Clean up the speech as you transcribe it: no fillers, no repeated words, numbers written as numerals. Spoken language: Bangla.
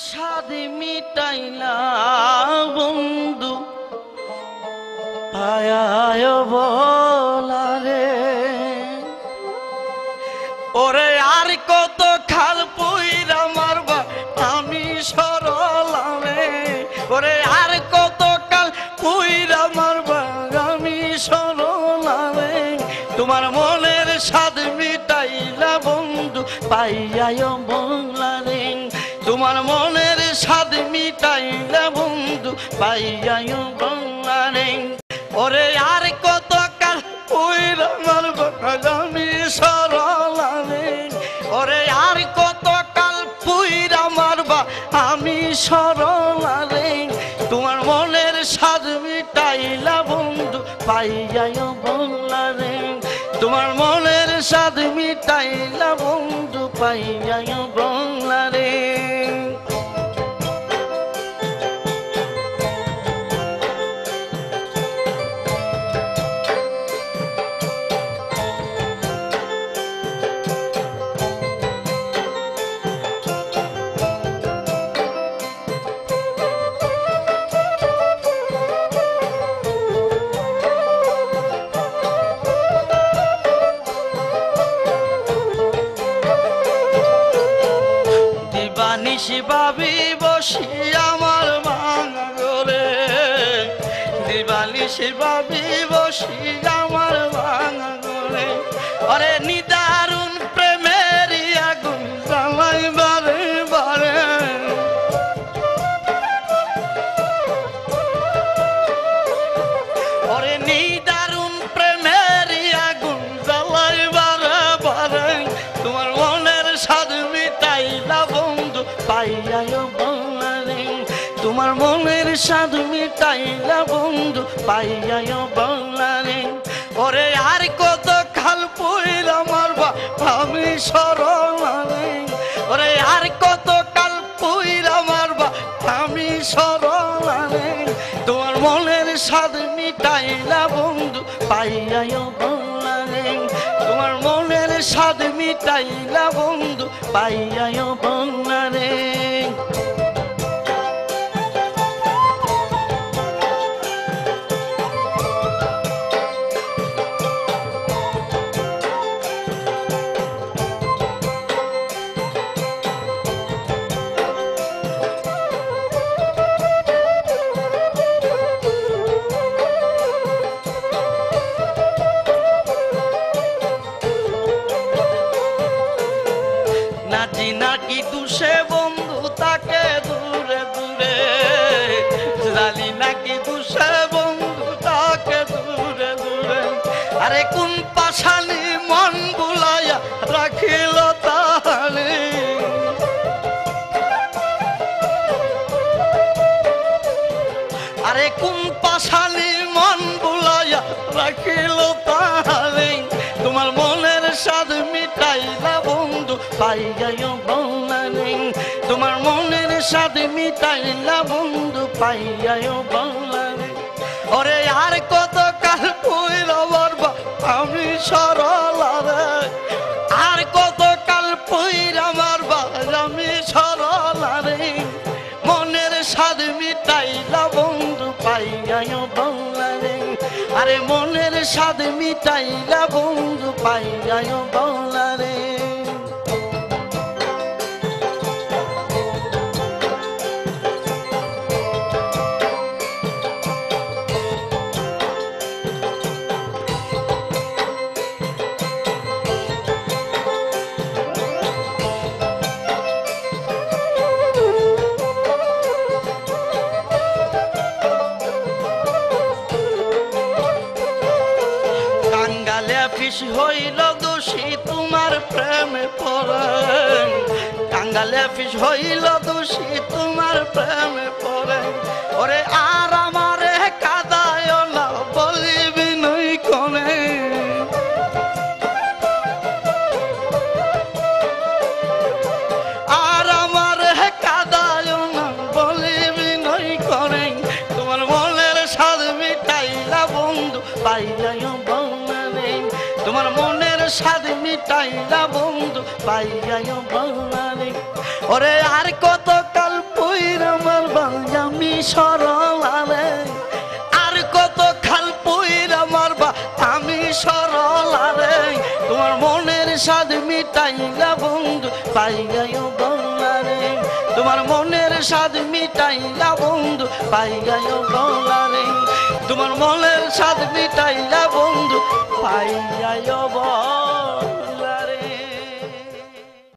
স্বাদ মিটাইলা বন্ধু আয় বলারে ওরে আর কত খাল পুইরা মারবা আমি সরলারে ওরে আর কত কাল পুইরা মারবা আমি সরলারে তোমার মনের স্বাদ মিটাইলা বন্ধু পাইয়ায় বলারে তোমার মনের স্বাদ মিটাইলা বন্ধু পাইয়ায় বলারে ওরে আর কত কাল পুইরা মারবা আমি সরলারে ওরে আর কত কাল পুইরা মারবা আমি সরলারে তোমার মনের স্বাদ মিটাইলা বন্ধু পাইয়ায় বলারে তোমার মনের স্বাদ মিটাইলা বন্ধু পাইয়ায় বলারে দিবানিশি ভাবি বসি আমার ভাঙা ঘরে দিবানিশি ভাবি বসি আমার ভাঙা ঘরে আরে নিদারুণ প্রেমের আগুন জ্বালাই বারে বারে আরে নিদারুণ প্রেমের আগুন জ্বালাই বারে বারে তোমার মনের স্বাদ মিটাইলা বন্ধু পাইয়ায় বলারে তোমার মনের স্বাদ মিটাইলা বন্ধু পাইয়ায় বলারে ওরে আর কত খাল পুইরা মারবা আমি সরলারে ওরে আর কত কাল পুইরা মারবা আমি সরলারে তোমার মনের স্বাদ মিটাইলা বন্ধু পাইয়ায় বলারে তোমার মনের স্বাদ মিটাইলা বন্ধু পাইয়ায় বলারে নাকি দুষে বন্ধু তাকে দূরে দূরে জানি নাকি দুষে বন্ধু তাকে দূরে দূরে আরে কোন পাশানি মন বুলাইয়া রাখিল তাহলে আরে কোন পাশানি মন বুলাইয়া রাখিল তাহলে তোমার মনের স্বাদ মিটাইলা বন্ধু পাইয়ায় বলারে তোমার মনের স্বাদ মিটাইলা বন্ধু পাইয়ায় বলারে ওরে আর কত কাল পুইরা মারবা আমি সরলারে আর কত কাল পুইরা মারবা আমি সরলারে মনের স্বাদ মিটাইলা বন্ধু পাইয়ায় বলারে আরে মনের স্বাদ মিটাইলা বন্ধু পাইয়ায় বলারে হইল দোষী তোমার প্রেমে পড়ে কাঙ্গালে ফিস হইল দোষী তোমার প্রেমে পড়ে ওরে আর আমারে কাদায় না বলিবি নই কোনে আর আমারে কাদায় না বলিবি নই কোনে তোমার মনের স্বাদ মিটাইলা বন্ধু পাইয়ায় তোমার মনের স্বাদ মিটাইলা বন্ধু পাইয়ায় বলারে ওরে আর কত কাল সরলারে আর কত খাল পুইরা মারবা আমি সরলারে তোমার মনের স্বাদ মিটাইলা বন্ধু পাইয়াও বলারে তোমার মনের স্বাদ মিটাইলা বন্ধু পাইয়াও বলারে তোমার মনের স্বাদ মিটাইলা বন্ধু পাইয়াও বলারে